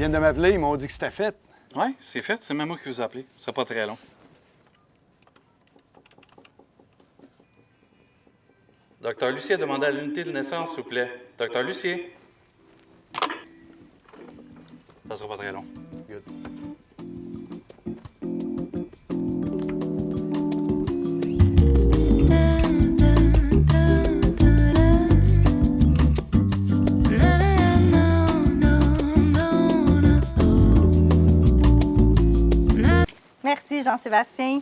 viennent de m'appeler, ils m'ont dit que c'était fait. Oui, c'est fait. C'est même moi qui vous ai appelé. Ce sera pas très long. Docteur Lucier a demandé à l'unité de naissance, s'il vous plaît. Docteur Lucier. Ça sera pas très long. Good. Merci, Jean-Sébastien.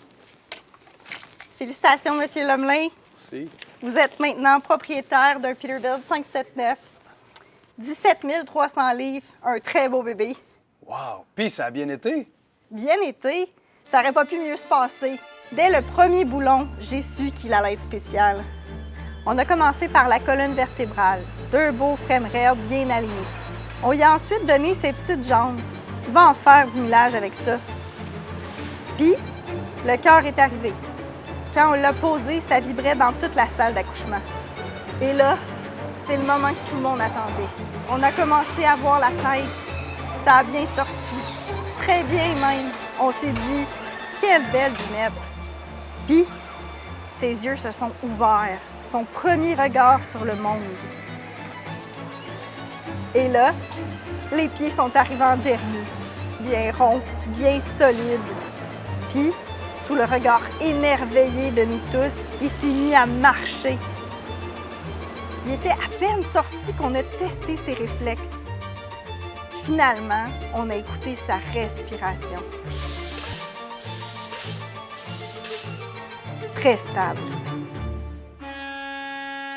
Félicitations, Monsieur Lemelin. Merci. Vous êtes maintenant propriétaire d'un Peterbilt 579, 17 300 livres, un très beau bébé. Wow! Puis ça a bien été? Bien été, ça n'aurait pas pu mieux se passer. Dès le premier boulon, j'ai su qu'il allait être spécial. On a commencé par la colonne vertébrale, deux beaux frameraids bien alignés. On lui a ensuite donné ses petites jambes. Il va en faire du millage avec ça. Puis, le cœur est arrivé. Quand on l'a posé, ça vibrait dans toute la salle d'accouchement. Et là, c'est le moment que tout le monde attendait. On a commencé à voir la tête. Ça a bien sorti. Très bien même. On s'est dit, quelle belle lunette. Puis, ses yeux se sont ouverts. Son premier regard sur le monde. Et là, les pieds sont arrivés en dernier. Bien ronds, bien solides. Puis, sous le regard émerveillé de nous tous, il s'est mis à marcher. Il était à peine sorti qu'on a testé ses réflexes. Finalement, on a écouté sa respiration. Très stable.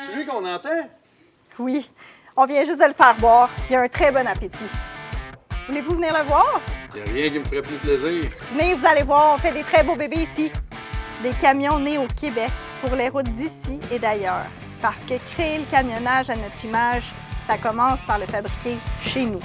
C'est lui qu'on entend? Oui, on vient juste de le faire boire. Il a un très bon appétit. Voulez-vous venir le voir? Il n'y a rien qui me ferait plus plaisir. Venez, vous allez voir, on fait des très beaux bébés ici. Des camions nés au Québec pour les routes d'ici et d'ailleurs. Parce que créer le camionnage à notre image, ça commence par le fabriquer chez nous.